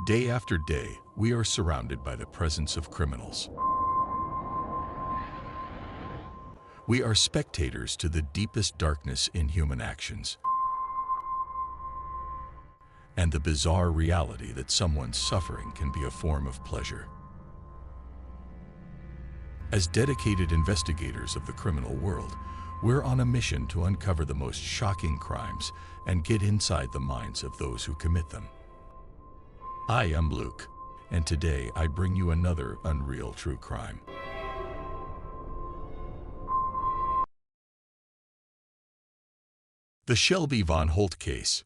Day after day, we are surrounded by the presence of criminals. We are spectators to the deepest darkness in human actions and the bizarre reality that someone's suffering can be a form of pleasure. As dedicated investigators of the criminal world, we're on a mission to uncover the most shocking crimes and get inside the minds of those who commit them. I am Luke, and today I bring you another unreal true crime. The Shelby Von Holt case.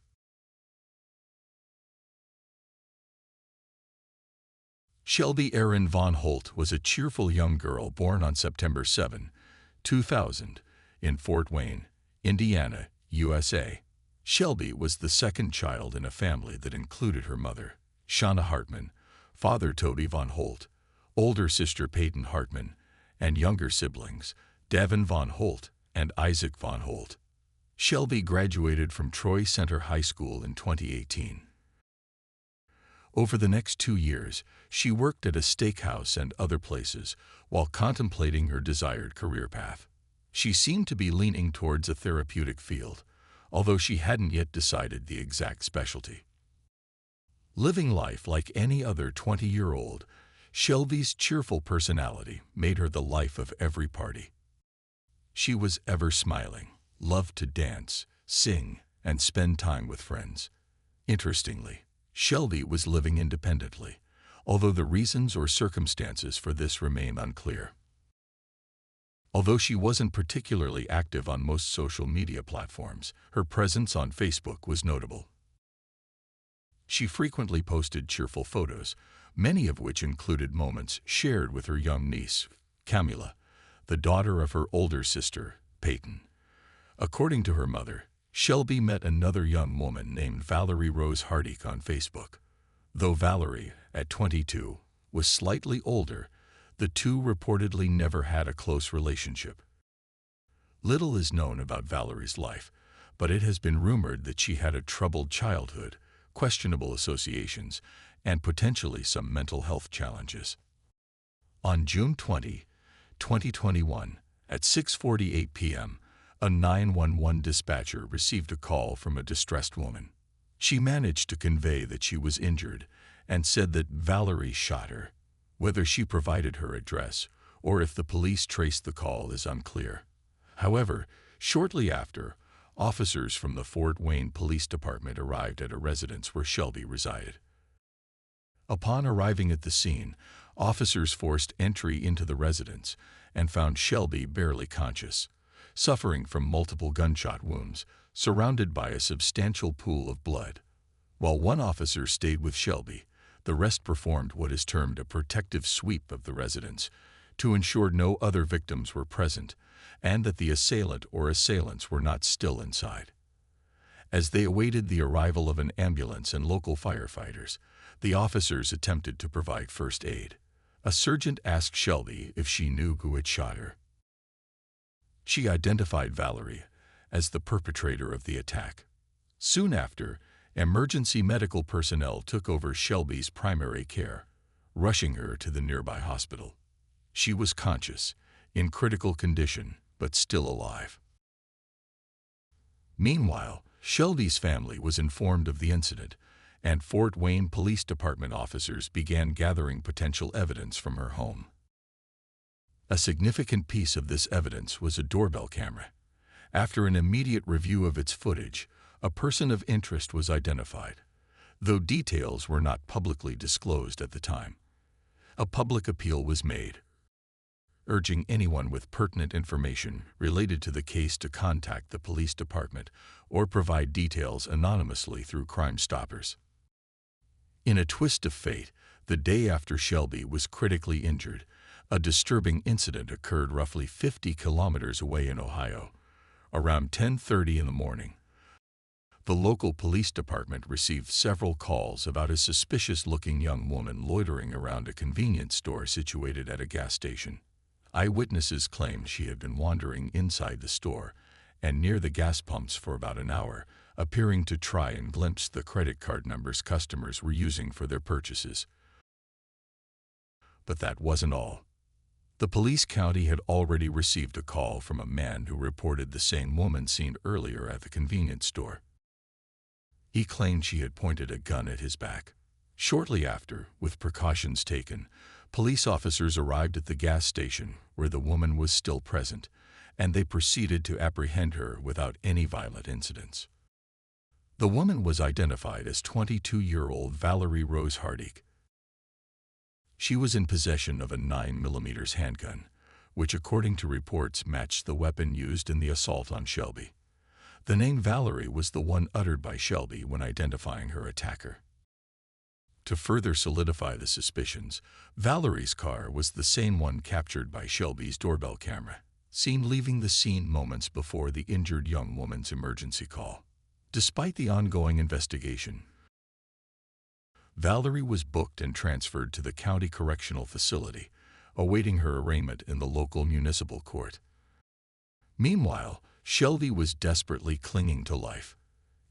Shelby Erin Von Holt was a cheerful young girl born on September 7, 2000, in Fort Wayne, Indiana, USA. Shelby was the second child in a family that included her mother, Shauna Hartman, father Toby Von Holt, older sister Peyton Hartman, and younger siblings, Devin Von Holt and Isaac Von Holt. Shelby graduated from Troy Center High School in 2018. Over the next 2 years, she worked at a steakhouse and other places while contemplating her desired career path. She seemed to be leaning towards a therapeutic field, although she hadn't yet decided the exact specialty. Living life like any other 20-year-old, Shelby's cheerful personality made her the life of every party. She was ever smiling, loved to dance, sing, and spend time with friends. Interestingly, Shelby was living independently, although the reasons or circumstances for this remain unclear. Although she wasn't particularly active on most social media platforms, her presence on Facebook was notable. She frequently posted cheerful photos, many of which included moments shared with her young niece, Camila, the daughter of her older sister, Peyton. According to her mother, Shelby met another young woman named Valerie Rose Hardick on Facebook. Though Valerie, at 22, was slightly older, the two reportedly never had a close relationship. Little is known about Valerie's life, but it has been rumored that she had a troubled childhood, questionable associations, and potentially some mental health challenges. On June 20, 2021, at 6:48 p.m., a 911 dispatcher received a call from a distressed woman. She managed to convey that she was injured and said that Valerie shot her. Whether she provided her address or if the police traced the call is unclear. However, shortly after, officers from the Fort Wayne Police Department arrived at a residence where Shelby resided. Upon arriving at the scene, officers forced entry into the residence and found Shelby barely conscious, suffering from multiple gunshot wounds, surrounded by a substantial pool of blood. While one officer stayed with Shelby, the rest performed what is termed a protective sweep of the residence to ensure no other victims were present and that the assailant or assailants were not still inside. As they awaited the arrival of an ambulance and local firefighters, the officers attempted to provide first aid. A sergeant asked Shelby if she knew who had shot her. She identified Valerie as the perpetrator of the attack. Soon after, emergency medical personnel took over Shelby's primary care, rushing her to the nearby hospital. She was conscious, in critical condition, but still alive. Meanwhile, Shelby's family was informed of the incident, and Fort Wayne Police Department officers began gathering potential evidence from her home. A significant piece of this evidence was a doorbell camera. After an immediate review of its footage, a person of interest was identified, though details were not publicly disclosed at the time. A public appeal was made, urging anyone with pertinent information related to the case to contact the police department or provide details anonymously through Crime Stoppers. In a twist of fate, the day after Shelby was critically injured, a disturbing incident occurred roughly 50 kilometers away in Ohio. Around 10:30 in the morning, the local police department received several calls about a suspicious-looking young woman loitering around a convenience store situated at a gas station. Eyewitnesses claimed she had been wandering inside the store and near the gas pumps for about an hour, appearing to try and glimpse the credit card numbers customers were using for their purchases. But that wasn't all. The police county had already received a call from a man who reported the same woman seen earlier at the convenience store. He claimed she had pointed a gun at his back. Shortly after, with precautions taken, police officers arrived at the gas station where the woman was still present, and they proceeded to apprehend her without any violent incidents. The woman was identified as 22-year-old Valerie Rose Hardik. She was in possession of a 9mm handgun, which according to reports matched the weapon used in the assault on Shelby. The name Valerie was the one uttered by Shelby when identifying her attacker. To further solidify the suspicions, Valerie's car was the same one captured by Shelby's doorbell camera, seen leaving the scene moments before the injured young woman's emergency call. Despite the ongoing investigation, Valerie was booked and transferred to the county correctional facility, awaiting her arraignment in the local municipal court. Meanwhile, Shelby was desperately clinging to life.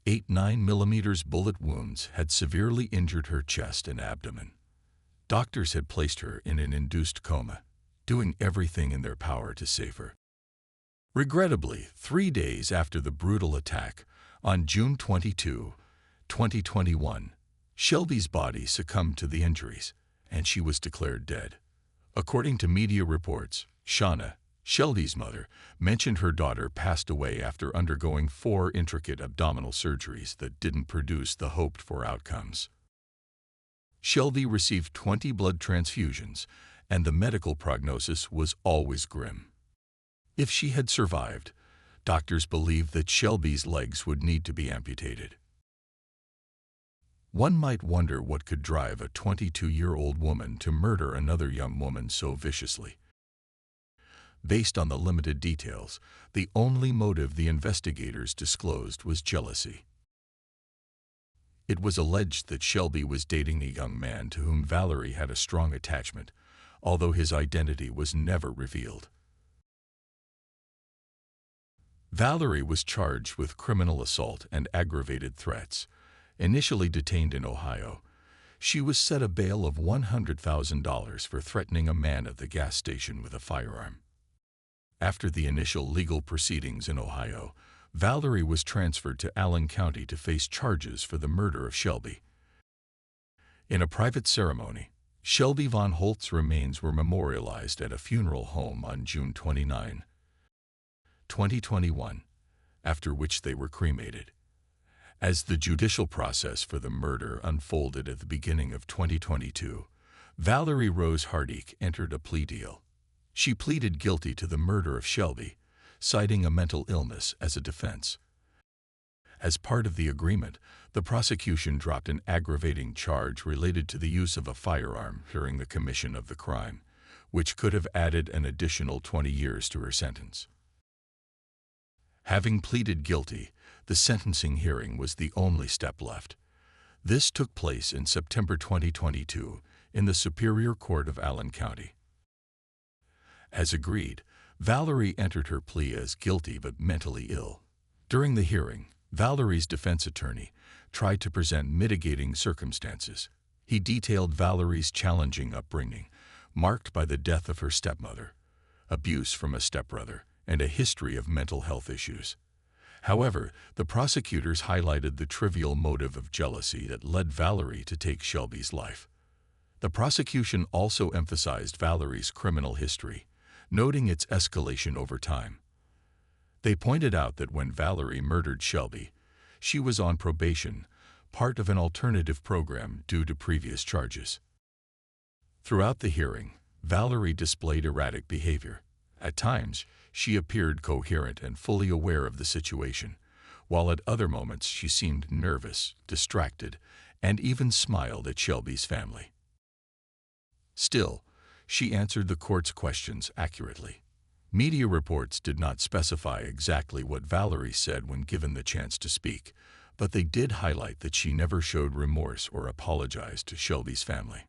8 9mm bullet wounds had severely injured her chest and abdomen. Doctors had placed her in an induced coma, doing everything in their power to save her. Regrettably, 3 days after the brutal attack, on June 22, 2021, Shelby's body succumbed to the injuries, and she was declared dead. According to media reports, Shauna, Shelby's mother, mentioned her daughter passed away after undergoing 4 intricate abdominal surgeries that didn't produce the hoped-for outcomes. Shelby received 20 blood transfusions, and the medical prognosis was always grim. If she had survived, doctors believed that Shelby's legs would need to be amputated. One might wonder what could drive a 22-year-old woman to murder another young woman so viciously. Based on the limited details, the only motive the investigators disclosed was jealousy. It was alleged that Shelby was dating a young man to whom Valerie had a strong attachment, although his identity was never revealed. Valerie was charged with criminal assault and aggravated threats. Initially detained in Ohio, she was set a bail of $100,000 for threatening a man at the gas station with a firearm. After the initial legal proceedings in Ohio, Valerie was transferred to Allen County to face charges for the murder of Shelby. In a private ceremony, Shelby Von Holt's remains were memorialized at a funeral home on June 29, 2021, after which they were cremated. As the judicial process for the murder unfolded at the beginning of 2022, Valerie Rose Hardik entered a plea deal. She pleaded guilty to the murder of Shelby, citing a mental illness as a defense. As part of the agreement, the prosecution dropped an aggravating charge related to the use of a firearm during the commission of the crime, which could have added an additional 20 years to her sentence. Having pleaded guilty, the sentencing hearing was the only step left. This took place in September 2022 in the Superior Court of Allen County. As agreed, Valerie entered her plea as guilty but mentally ill. During the hearing, Valerie's defense attorney tried to present mitigating circumstances. He detailed Valerie's challenging upbringing, marked by the death of her stepmother, abuse from a stepbrother, and a history of mental health issues. However, the prosecutors highlighted the trivial motive of jealousy that led Valerie to take Shelby's life. The prosecution also emphasized Valerie's criminal history, noting its escalation over time. They pointed out that when Valerie murdered Shelby, she was on probation, part of an alternative program due to previous charges. Throughout the hearing, Valerie displayed erratic behavior. At times, she appeared coherent and fully aware of the situation, while at other moments she seemed nervous, distracted, and even smiled at Shelby's family. Still, she answered the court's questions accurately. Media reports did not specify exactly what Valerie said when given the chance to speak, but they did highlight that she never showed remorse or apologized to Shelby's family.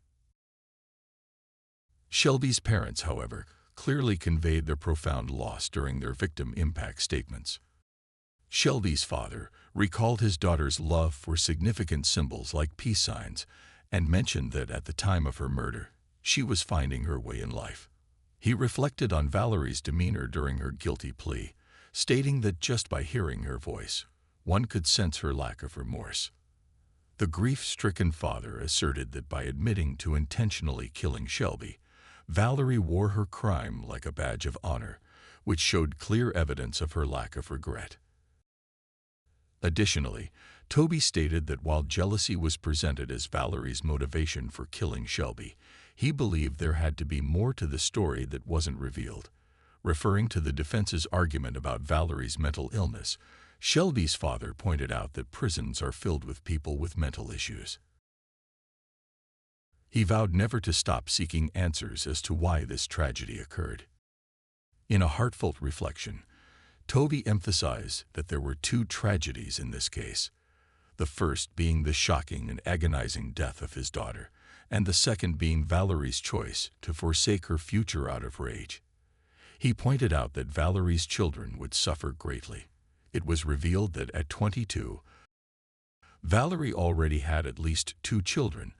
Shelby's parents, however, clearly conveyed their profound loss during their victim impact statements. Shelby's father, recalled his daughter's love for significant symbols like peace signs, and mentioned that at the time of her murder, she was finding her way in life. He reflected on Valerie's demeanor during her guilty plea, stating that just by hearing her voice, one could sense her lack of remorse. The grief-stricken father asserted that by admitting to intentionally killing Shelby, Valerie wore her crime like a badge of honor, which showed clear evidence of her lack of regret. Additionally, Toby stated that while jealousy was presented as Valerie's motivation for killing Shelby, he believed there had to be more to the story that wasn't revealed. Referring to the defense's argument about Valerie's mental illness, Shelby's father pointed out that prisons are filled with people with mental issues. He vowed never to stop seeking answers as to why this tragedy occurred. In a heartfelt reflection, Toby emphasized that there were two tragedies in this case, the first being the shocking and agonizing death of his daughter, and the second being Valerie's choice to forsake her future out of rage. He pointed out that Valerie's children would suffer greatly. It was revealed that at 22, Valerie already had at least 2 children,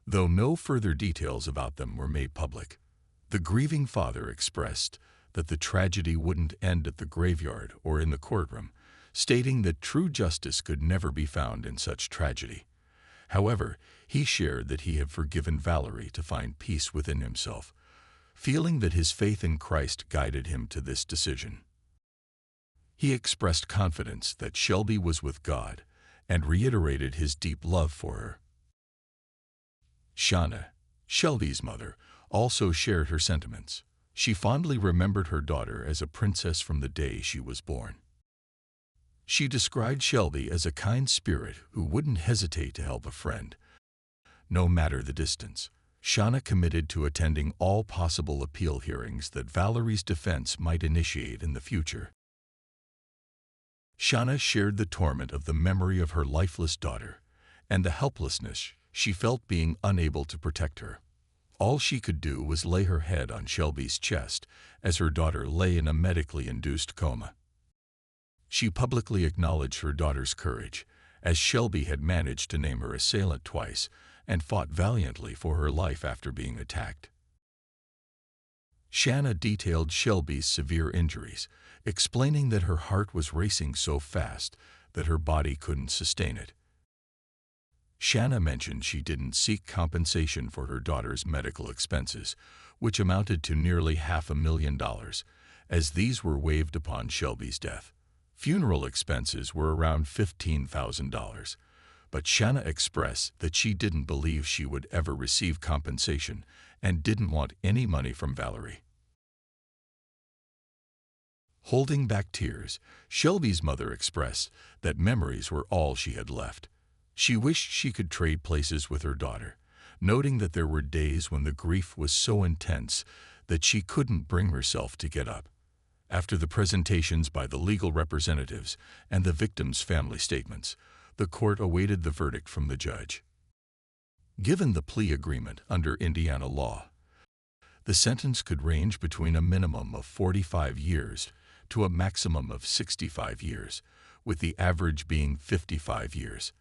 though no further details about them were made public. The grieving father expressed that the tragedy wouldn't end at the graveyard or in the courtroom, stating that true justice could never be found in such tragedy. However, he shared that he had forgiven Valerie to find peace within himself, feeling that his faith in Christ guided him to this decision. He expressed confidence that Shelby was with God and reiterated his deep love for her. Shauna, Shelby's mother, also shared her sentiments. She fondly remembered her daughter as a princess from the day she was born. She described Shelby as a kind spirit who wouldn't hesitate to help a friend, no matter the distance. Shauna committed to attending all possible appeal hearings that Valerie's defense might initiate in the future. Shauna shared the torment of the memory of her lifeless daughter and the helplessness she felt being unable to protect her. All she could do was lay her head on Shelby's chest as her daughter lay in a medically induced coma. She publicly acknowledged her daughter's courage, as Shelby had managed to name her assailant twice and fought valiantly for her life after being attacked. Shauna detailed Shelby's severe injuries, explaining that her heart was racing so fast that her body couldn't sustain it. Shauna mentioned she didn't seek compensation for her daughter's medical expenses, which amounted to nearly $500,000, as these were waived upon Shelby's death. Funeral expenses were around $15,000, but Shauna expressed that she didn't believe she would ever receive compensation and didn't want any money from Valerie. Holding back tears, Shelby's mother expressed that memories were all she had left. She wished she could trade places with her daughter, noting that there were days when the grief was so intense that she couldn't bring herself to get up. After the presentations by the legal representatives and the victims' family statements, the court awaited the verdict from the judge. Given the plea agreement under Indiana law, the sentence could range between a minimum of 45 years to a maximum of 65 years, with the average being 55 years.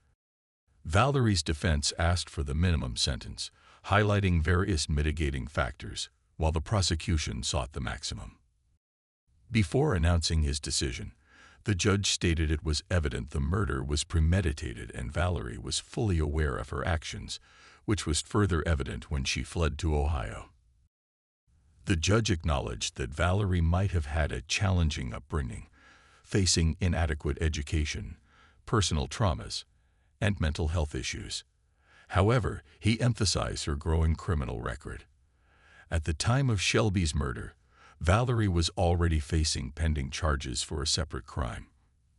Valerie's defense asked for the minimum sentence, highlighting various mitigating factors, while the prosecution sought the maximum. Before announcing his decision, the judge stated it was evident the murder was premeditated and Valerie was fully aware of her actions, which was further evident when she fled to Ohio. The judge acknowledged that Valerie might have had a challenging upbringing, facing inadequate education, personal traumas, and mental health issues. However, he emphasized her growing criminal record. At the time of Shelby's murder, Valerie was already facing pending charges for a separate crime.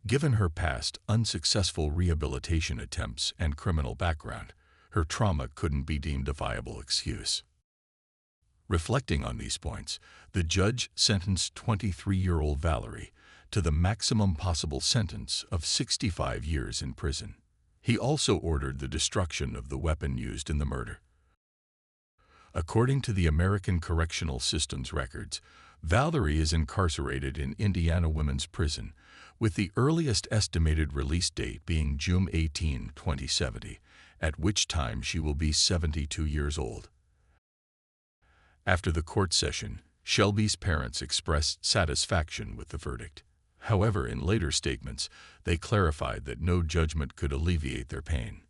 Given her past unsuccessful rehabilitation attempts and criminal background, her trauma couldn't be deemed a viable excuse. Reflecting on these points, the judge sentenced 23-year-old Valerie to the maximum possible sentence of 65 years in prison. He also ordered the destruction of the weapon used in the murder. According to the American Correctional System's records, Valerie is incarcerated in Indiana Women's Prison, with the earliest estimated release date being June 18, 2070, at which time she will be 72 years old. After the court session, Shelby's parents expressed satisfaction with the verdict. However, in later statements, they clarified that no judgment could alleviate their pain.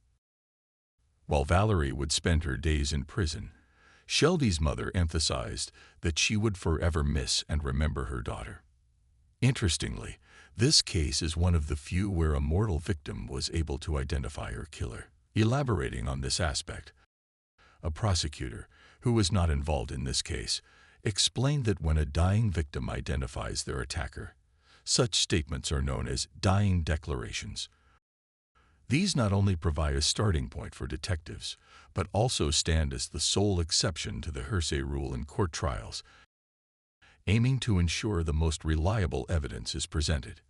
While Valerie would spend her days in prison, Shelby's mother emphasized that she would forever miss and remember her daughter. Interestingly, this case is one of the few where a mortal victim was able to identify her killer. Elaborating on this aspect, a prosecutor, who was not involved in this case, explained that when a dying victim identifies their attacker, such statements are known as dying declarations. These not only provide a starting point for detectives, but also stand as the sole exception to the hearsay rule in court trials, aiming to ensure the most reliable evidence is presented.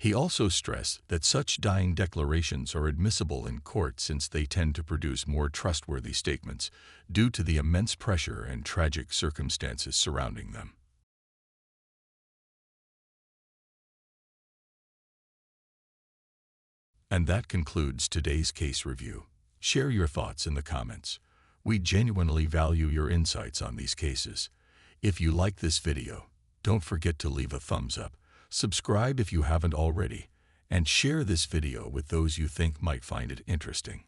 He also stressed that such dying declarations are admissible in court since they tend to produce more trustworthy statements due to the immense pressure and tragic circumstances surrounding them. And that concludes today's case review. Share your thoughts in the comments. We genuinely value your insights on these cases. If you like this video, don't forget to leave a thumbs up, subscribe if you haven't already, and share this video with those you think might find it interesting.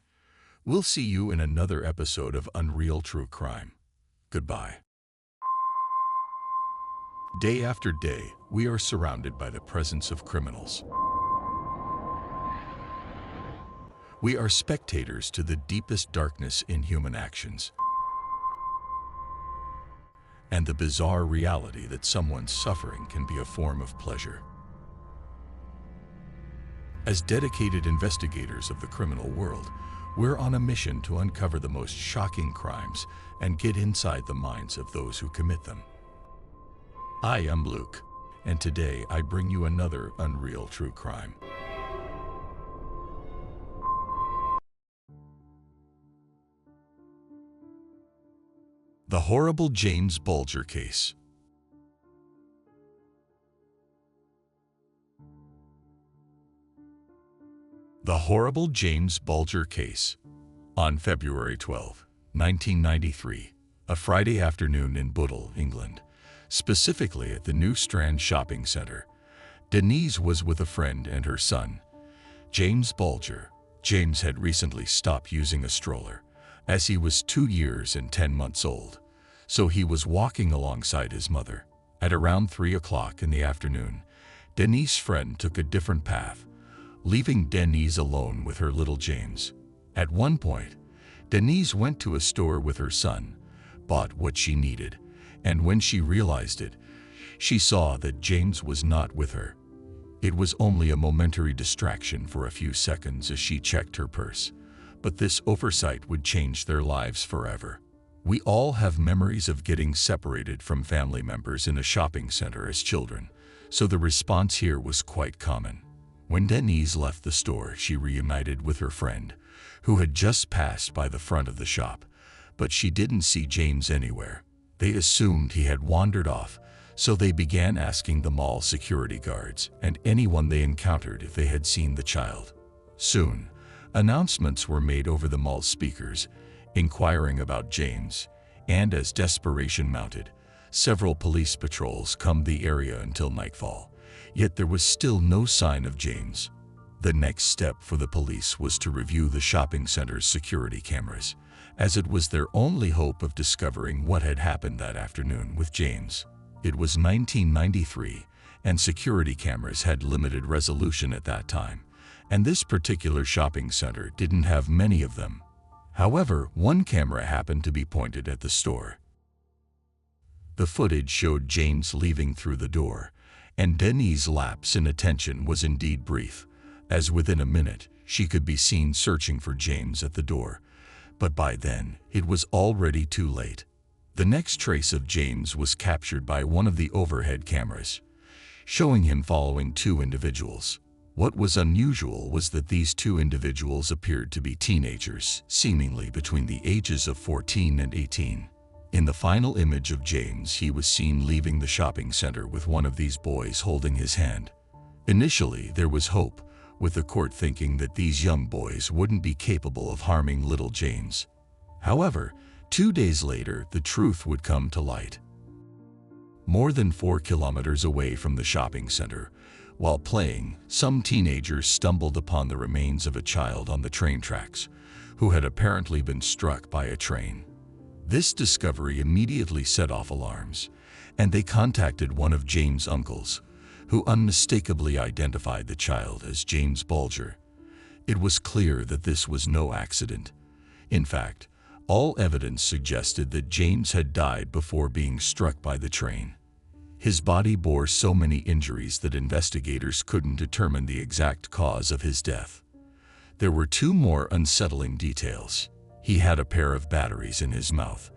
We'll see you in another episode of Unreal True Crime. Goodbye. Day after day, we are surrounded by the presence of criminals. We are spectators to the deepest darkness in human actions and the bizarre reality that someone's suffering can be a form of pleasure. As dedicated investigators of the criminal world, we're on a mission to uncover the most shocking crimes and get inside the minds of those who commit them. I am Luke, and today I bring you another Unreal True Crime. The horrible James Bulger case. The horrible James Bulger case. On February 12, 1993, a Friday afternoon in Bootle, England, specifically at the New Strand Shopping Centre, Denise was with a friend and her son, James Bulger. James had recently stopped using a stroller, as he was 2 years and 10 months old, so he was walking alongside his mother. At around 3 o'clock in the afternoon, Denise's friend took a different path, leaving Denise alone with her little James. At one point, Denise went to a store with her son, bought what she needed, and when she realized it, she saw that James was not with her. It was only a momentary distraction for a few seconds as she checked her purse, but this oversight would change their lives forever. We all have memories of getting separated from family members in a shopping center as children, so the response here was quite common. When Denise left the store, she reunited with her friend, who had just passed by the front of the shop, but she didn't see James anywhere. They assumed he had wandered off, so they began asking the mall security guards and anyone they encountered if they had seen the child. Soon, announcements were made over the mall speakers, inquiring about James, and as desperation mounted, several police patrols combed the area until nightfall, yet there was still no sign of James. The next step for the police was to review the shopping center's security cameras, as it was their only hope of discovering what had happened that afternoon with James. It was 1993, and security cameras had limited resolution at that time, and this particular shopping center didn't have many of them. However, one camera happened to be pointed at the store. The footage showed James leaving through the door, and Denise's lapse in attention was indeed brief, as within a minute she could be seen searching for James at the door, but by then it was already too late. The next trace of James was captured by one of the overhead cameras, showing him following 2 individuals. What was unusual was that these 2 individuals appeared to be teenagers, seemingly between the ages of 14 and 18. In the final image of James, he was seen leaving the shopping center with one of these boys holding his hand. Initially, there was hope, with the court thinking that these young boys wouldn't be capable of harming little James. However, 2 days later, the truth would come to light. More than 4 kilometers away from the shopping center, while playing, some teenagers stumbled upon the remains of a child on the train tracks, who had apparently been struck by a train. This discovery immediately set off alarms, and they contacted one of James' uncles, who unmistakably identified the child as James Bulger. It was clear that this was no accident. In fact, all evidence suggested that James had died before being struck by the train. His body bore so many injuries that investigators couldn't determine the exact cause of his death. There were 2 more unsettling details. He had a pair of batteries in his mouth,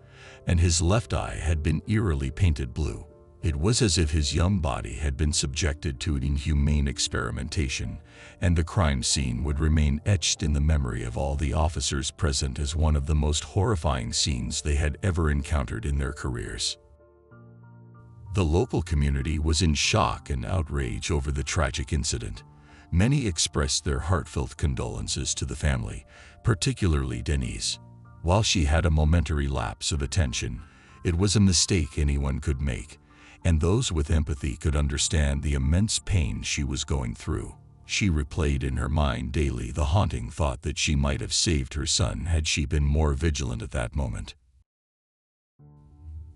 and his left eye had been eerily painted blue. It was as if his young body had been subjected to inhumane experimentation, and the crime scene would remain etched in the memory of all the officers present as one of the most horrifying scenes they had ever encountered in their careers. The local community was in shock and outrage over the tragic incident. Many expressed their heartfelt condolences to the family, particularly Denise. While she had a momentary lapse of attention, it was a mistake anyone could make, and those with empathy could understand the immense pain she was going through. She replayed in her mind daily the haunting thought that she might have saved her son had she been more vigilant at that moment.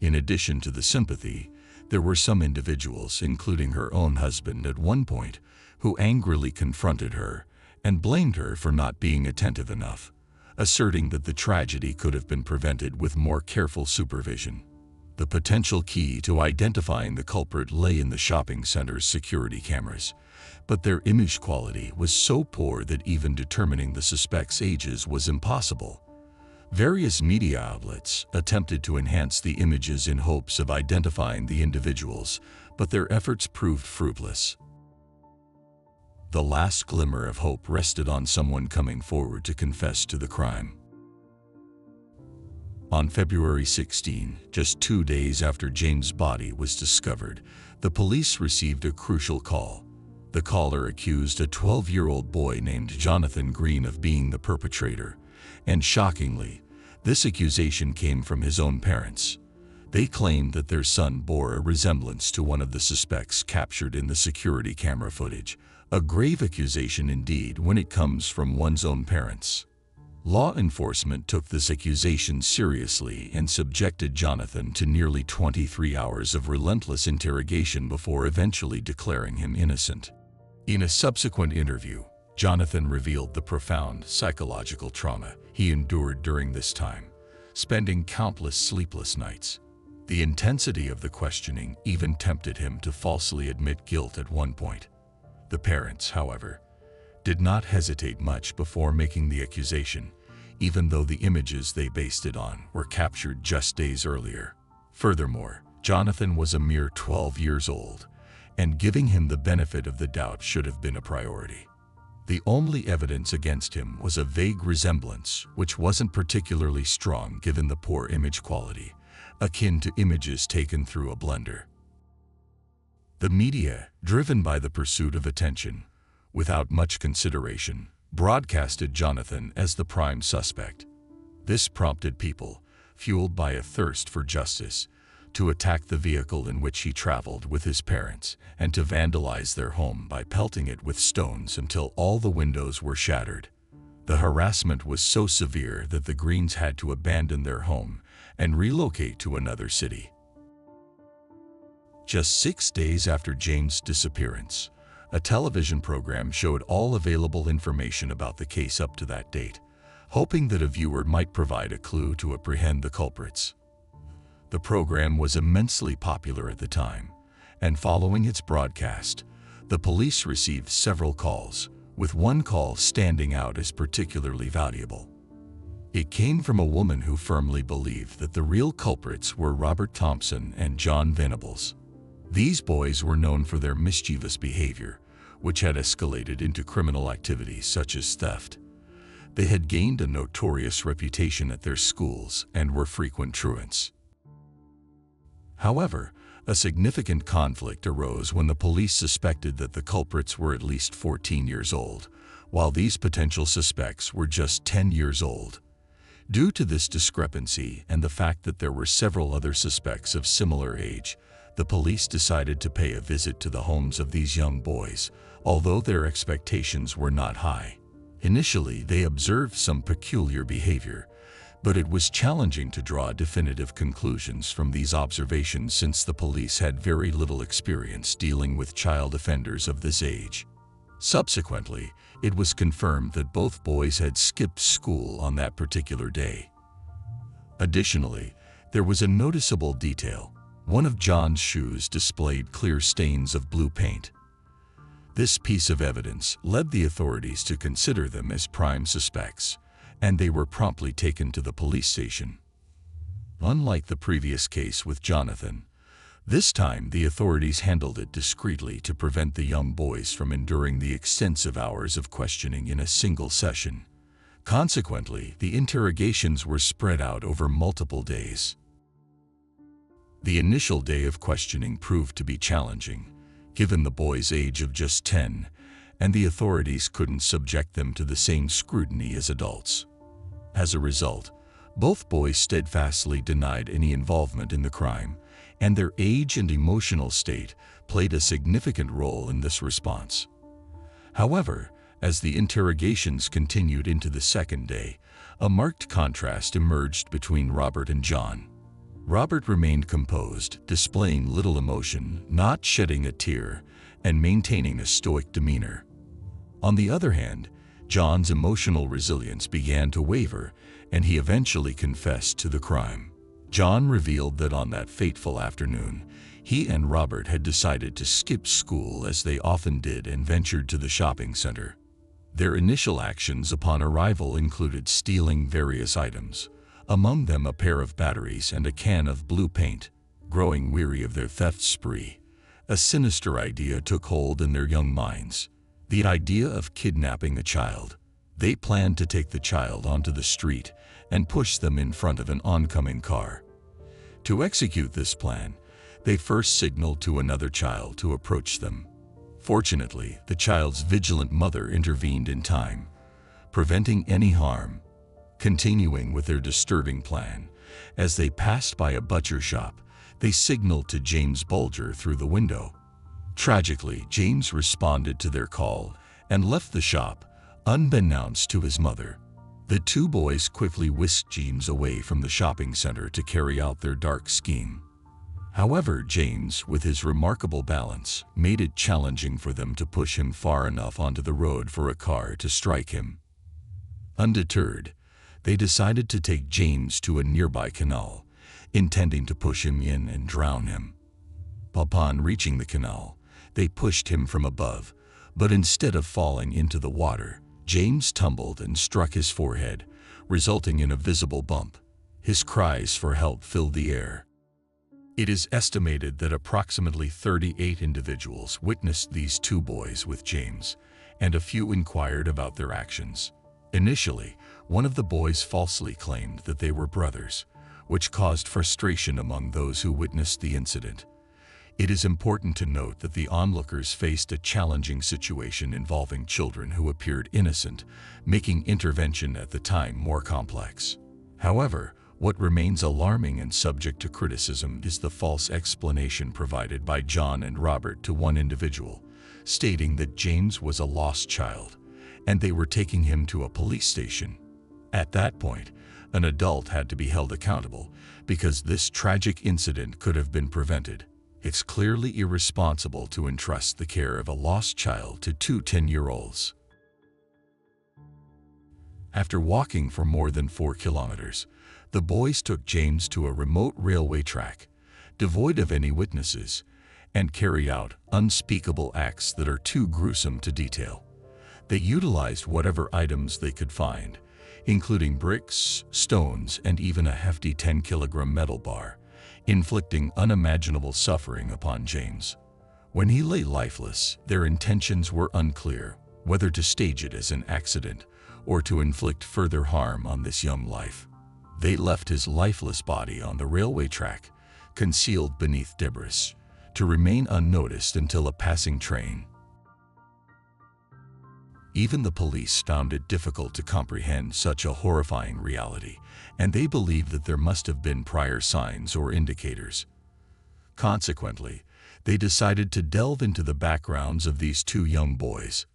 In addition to the sympathy, there were some individuals, including her own husband at one point, who angrily confronted her and blamed her for not being attentive enough, asserting that the tragedy could have been prevented with more careful supervision. The potential key to identifying the culprit lay in the shopping center's security cameras, but their image quality was so poor that even determining the suspects' ages was impossible. Various media outlets attempted to enhance the images in hopes of identifying the individuals, but their efforts proved fruitless. The last glimmer of hope rested on someone coming forward to confess to the crime. On February 16, just 2 days after James' body was discovered, the police received a crucial call. The caller accused a 12-year-old boy named Jonathan Green of being the perpetrator, and shockingly, this accusation came from his own parents. They claimed that their son bore a resemblance to one of the suspects captured in the security camera footage, a grave accusation indeed when it comes from one's own parents. Law enforcement took this accusation seriously and subjected Jonathan to nearly 23 hours of relentless interrogation before eventually declaring him innocent. In a subsequent interview, Jonathan revealed the profound psychological trauma he endured during this time, spending countless sleepless nights. The intensity of the questioning even tempted him to falsely admit guilt at one point. The parents, however, did not hesitate much before making the accusation, even though the images they based it on were captured just days earlier. Furthermore, Jonathan was a mere 12 years old, and giving him the benefit of the doubt should have been a priority. The only evidence against him was a vague resemblance, which wasn't particularly strong given the poor image quality, akin to images taken through a blender. The media, driven by the pursuit of attention, without much consideration, broadcasted Jonathan as the prime suspect. This prompted people, fueled by a thirst for justice, to attack the vehicle in which he traveled with his parents and to vandalize their home by pelting it with stones until all the windows were shattered. The harassment was so severe that the Greens had to abandon their home and relocate to another city. Just 6 days after James' disappearance, a television program showed all available information about the case up to that date, hoping that a viewer might provide a clue to apprehend the culprits. The program was immensely popular at the time, and following its broadcast, the police received several calls, with one call standing out as particularly valuable. It came from a woman who firmly believed that the real culprits were Robert Thompson and John Venables. These boys were known for their mischievous behavior, which had escalated into criminal activities such as theft. They had gained a notorious reputation at their schools and were frequent truants. However, A significant conflict arose when the police suspected that the culprits were at least 14 years old, while these potential suspects were just 10 years old. Due to this discrepancy and the fact that there were several other suspects of similar age, the police decided to pay a visit to the homes of these young boys, although their expectations were not high. Initially, they observed some peculiar behavior, but it was challenging to draw definitive conclusions from these observations since the police had very little experience dealing with child offenders of this age. Subsequently, it was confirmed that both boys had skipped school on that particular day. Additionally, there was a noticeable detail. One of John's shoes displayed clear stains of blue paint. This piece of evidence led the authorities to consider them as prime suspects, and they were promptly taken to the police station. Unlike the previous case with Jonathan, this time the authorities handled it discreetly to prevent the young boys from enduring the extensive hours of questioning in a single session. Consequently, the interrogations were spread out over multiple days. The initial day of questioning proved to be challenging, given the boys' age of just 10, and the authorities couldn't subject them to the same scrutiny as adults. As a result, both boys steadfastly denied any involvement in the crime, and their age and emotional state played a significant role in this response. However, as the interrogations continued into the second day, a marked contrast emerged between Robert and John. Robert remained composed, displaying little emotion, not shedding a tear, and maintaining a stoic demeanor. On the other hand, John's emotional resilience began to waver, and he eventually confessed to the crime. John revealed that on that fateful afternoon, he and Robert had decided to skip school as they often did and ventured to the shopping center. Their initial actions upon arrival included stealing various items, among them a pair of batteries and a can of blue paint. Growing weary of their theft spree, a sinister idea took hold in their young minds. The idea of kidnapping a child. They planned to take the child onto the street and push them in front of an oncoming car. To execute this plan, they first signaled to another child to approach them. Fortunately, the child's vigilant mother intervened in time, preventing any harm. Continuing with their disturbing plan, as they passed by a butcher shop, they signaled to James Bulger through the window. Tragically, James responded to their call and left the shop, unbeknownst to his mother. The two boys quickly whisked James away from the shopping center to carry out their dark scheme. However, James, with his remarkable balance, made it challenging for them to push him far enough onto the road for a car to strike him. Undeterred, they decided to take James to a nearby canal, intending to push him in and drown him. Upon reaching the canal, they pushed him from above, but instead of falling into the water, James tumbled and struck his forehead, resulting in a visible bump. His cries for help filled the air. It is estimated that approximately 38 individuals witnessed these two boys with James, and a few inquired about their actions. Initially, one of the boys falsely claimed that they were brothers, which caused frustration among those who witnessed the incident. It is important to note that the onlookers faced a challenging situation involving children who appeared innocent, making intervention at the time more complex. However, what remains alarming and subject to criticism is the false explanation provided by John and Robert to one individual, stating that James was a lost child, and they were taking him to a police station. At that point, an adult had to be held accountable, because this tragic incident could have been prevented. It's clearly irresponsible to entrust the care of a lost child to two 10-year-olds. After walking for more than 4 kilometers, the boys took James to a remote railway track, devoid of any witnesses, and carried out unspeakable acts that are too gruesome to detail. They utilized whatever items they could find, including bricks, stones, and even a hefty 10-kilogram metal bar, inflicting unimaginable suffering upon James. When he lay lifeless, their intentions were unclear, whether to stage it as an accident or to inflict further harm on this young life. They left his lifeless body on the railway track, concealed beneath debris, to remain unnoticed until a passing train. Even the police found it difficult to comprehend such a horrifying reality, and they believed that there must have been prior signs or indicators. Consequently, they decided to delve into the backgrounds of these two young boys.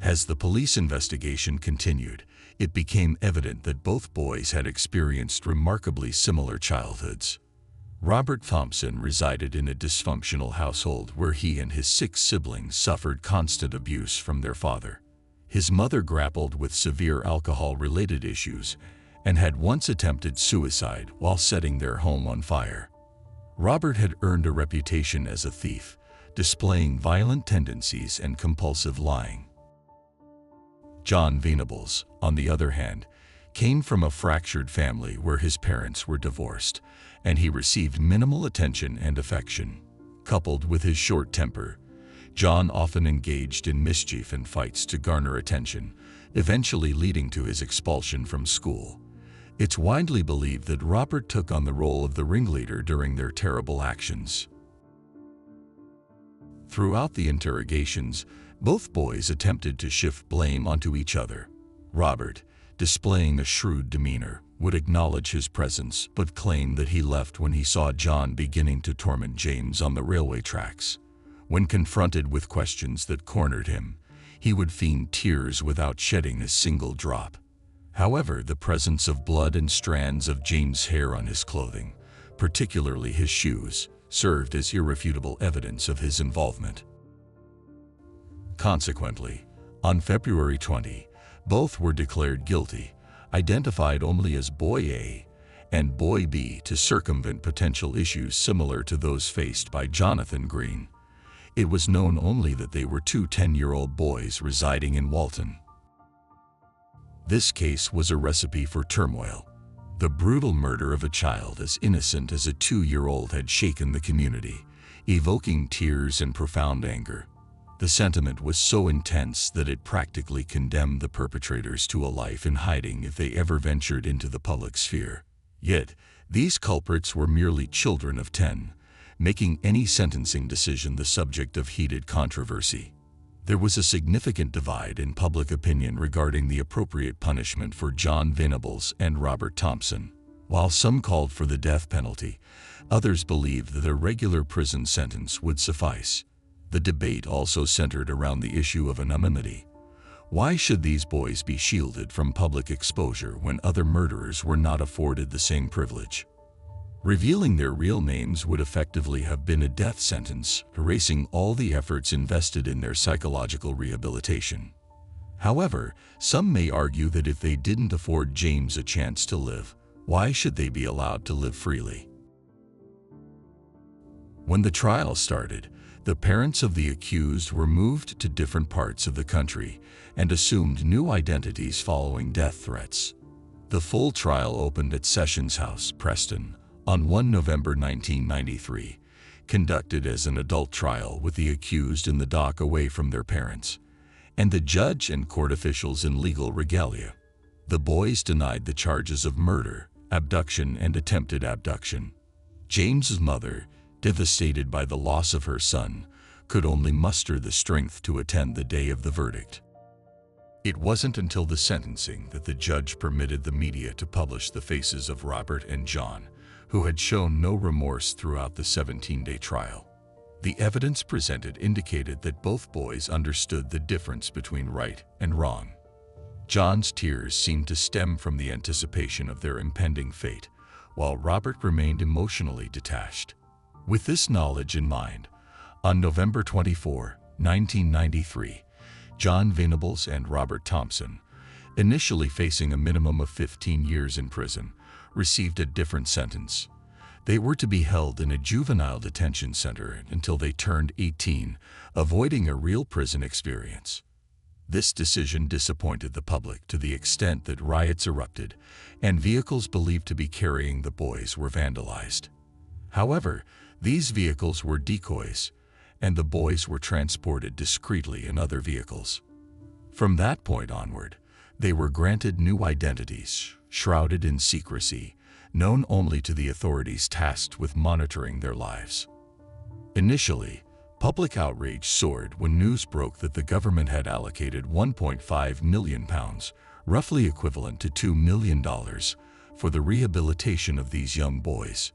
As the police investigation continued, it became evident that both boys had experienced remarkably similar childhoods. Robert Thompson resided in a dysfunctional household where he and his 6 siblings suffered constant abuse from their father. His mother grappled with severe alcohol-related issues and had once attempted suicide while setting their home on fire. Robert had earned a reputation as a thief, displaying violent tendencies and compulsive lying. John Venables, on the other hand, came from a fractured family where his parents were divorced, and he received minimal attention and affection. Coupled with his short temper, John often engaged in mischief and fights to garner attention, eventually leading to his expulsion from school. It's widely believed that Robert took on the role of the ringleader during their terrible actions. Throughout the interrogations, both boys attempted to shift blame onto each other. Robert, displaying a shrewd demeanor, would acknowledge his presence but claim that he left when he saw John beginning to torment James on the railway tracks. When confronted with questions that cornered him, he would feign tears without shedding a single drop. However, the presence of blood and strands of James' hair on his clothing, particularly his shoes, served as irrefutable evidence of his involvement. Consequently, on February 20, both were declared guilty, identified only as Boy A and Boy B to circumvent potential issues similar to those faced by Jonathan Green. It was known only that they were two 10-year-old boys residing in Walton. This case was a recipe for turmoil. The brutal murder of a child as innocent as a 2-year-old had shaken the community, evoking tears and profound anger. The sentiment was so intense that it practically condemned the perpetrators to a life in hiding if they ever ventured into the public sphere. Yet, these culprits were merely children of 10, making any sentencing decision the subject of heated controversy. There was a significant divide in public opinion regarding the appropriate punishment for John Venables and Robert Thompson. While some called for the death penalty, others believed that a regular prison sentence would suffice. The debate also centered around the issue of anonymity. Why should these boys be shielded from public exposure when other murderers were not afforded the same privilege? Revealing their real names would effectively have been a death sentence, erasing all the efforts invested in their psychological rehabilitation. However, some may argue that if they didn't afford James a chance to live, why should they be allowed to live freely? When the trial started, the parents of the accused were moved to different parts of the country and assumed new identities following death threats. The full trial opened at Sessions House, Preston, on 1 November 1993, conducted as an adult trial with the accused in the dock away from their parents, and the judge and court officials in legal regalia. The boys denied the charges of murder, abduction, and attempted abduction. James's mother, devastated by the loss of her son, could only muster the strength to attend the day of the verdict. It wasn't until the sentencing that the judge permitted the media to publish the faces of Robert and John, who had shown no remorse throughout the 17-day trial. The evidence presented indicated that both boys understood the difference between right and wrong. John's tears seemed to stem from the anticipation of their impending fate, while Robert remained emotionally detached. With this knowledge in mind, on November 24, 1993, John Venables and Robert Thompson, initially facing a minimum of 15 years in prison, received a different sentence. They were to be held in a juvenile detention center until they turned 18, avoiding a real prison experience. This decision disappointed the public to the extent that riots erupted and vehicles believed to be carrying the boys were vandalized. However, these vehicles were decoys, and the boys were transported discreetly in other vehicles. From that point onward, they were granted new identities, shrouded in secrecy, known only to the authorities tasked with monitoring their lives. Initially, public outrage soared when news broke that the government had allocated £1.5 million, roughly equivalent to $2 million, for the rehabilitation of these young boys.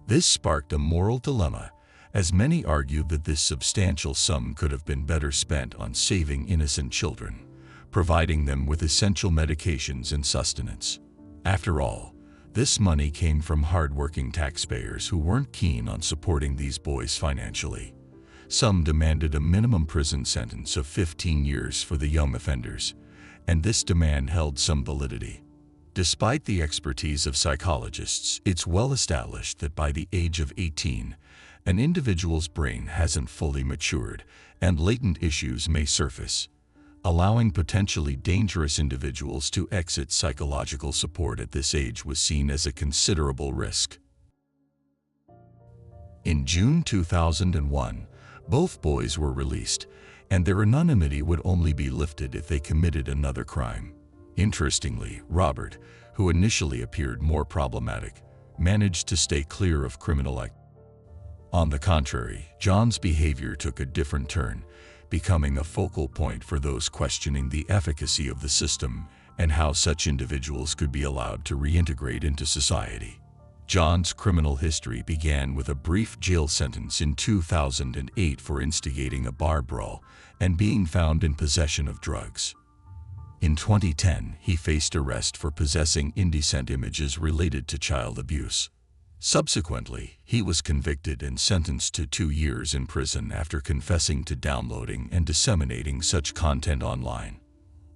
This sparked a moral dilemma, as many argued that this substantial sum could have been better spent on saving innocent children, providing them with essential medications and sustenance. After all, this money came from hard-working taxpayers who weren't keen on supporting these boys financially. Some demanded a minimum prison sentence of 15 years for the young offenders, and this demand held some validity. Despite the expertise of psychologists, it's well established that by the age of 18, an individual's brain hasn't fully matured and latent issues may surface, allowing potentially dangerous individuals to exit psychological support at this age was seen as a considerable risk. In June 2001, both boys were released, and their anonymity would only be lifted if they committed another crime. Interestingly, Robert, who initially appeared more problematic, managed to stay clear of criminal activity. On the contrary, John's behavior took a different turn, becoming a focal point for those questioning the efficacy of the system and how such individuals could be allowed to reintegrate into society. John's criminal history began with a brief jail sentence in 2008 for instigating a bar brawl and being found in possession of drugs. In 2010, he faced arrest for possessing indecent images related to child abuse. Subsequently, he was convicted and sentenced to 2 years in prison after confessing to downloading and disseminating such content online.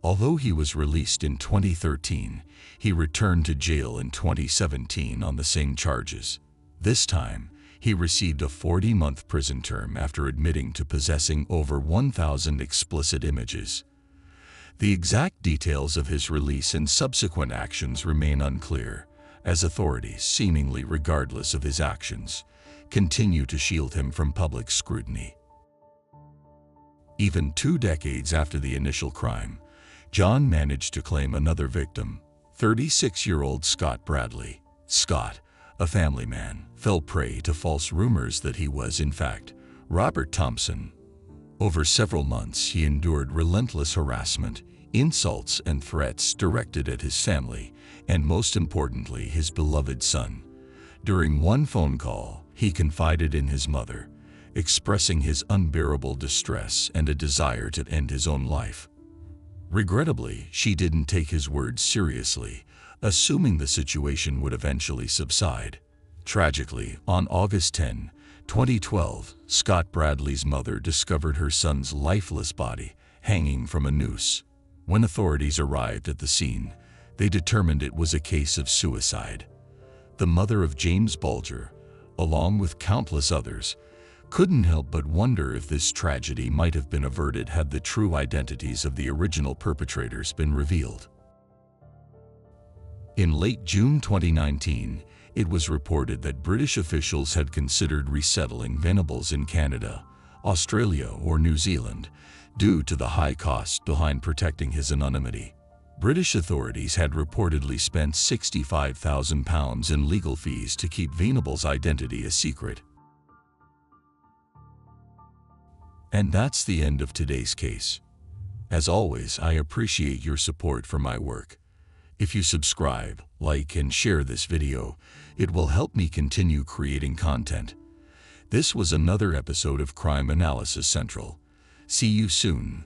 Although he was released in 2013, he returned to jail in 2017 on the same charges. This time, he received a 40-month prison term after admitting to possessing over 1,000 explicit images. The exact details of his release and subsequent actions remain unclear, as authorities, seemingly regardless of his actions, continue to shield him from public scrutiny. Even 2 decades after the initial crime, John managed to claim another victim, 36-year-old Scott Bradley. Scott, a family man, fell prey to false rumors that he was, in fact, Robert Thompson. Over several months, he endured relentless harassment, insults, and threats directed at his family, and most importantly, his beloved son. During one phone call, he confided in his mother, expressing his unbearable distress and a desire to end his own life. Regrettably, she didn't take his words seriously, assuming the situation would eventually subside. Tragically, on August 10, 2012, Scott Bradley's mother discovered her son's lifeless body hanging from a noose. When authorities arrived at the scene, they determined it was a case of suicide. The mother of James Bulger, along with countless others, couldn't help but wonder if this tragedy might have been averted had the true identities of the original perpetrators been revealed. In late June 2019, it was reported that British officials had considered resettling Venables in Canada, Australia, or New Zealand, due to the high costs behind protecting his anonymity. British authorities had reportedly spent £65,000 in legal fees to keep Venables' identity a secret. And that's the end of today's case. As always, I appreciate your support for my work. If you subscribe, like, and share this video, it will help me continue creating content. This was another episode of Crime Analysis Central. See you soon.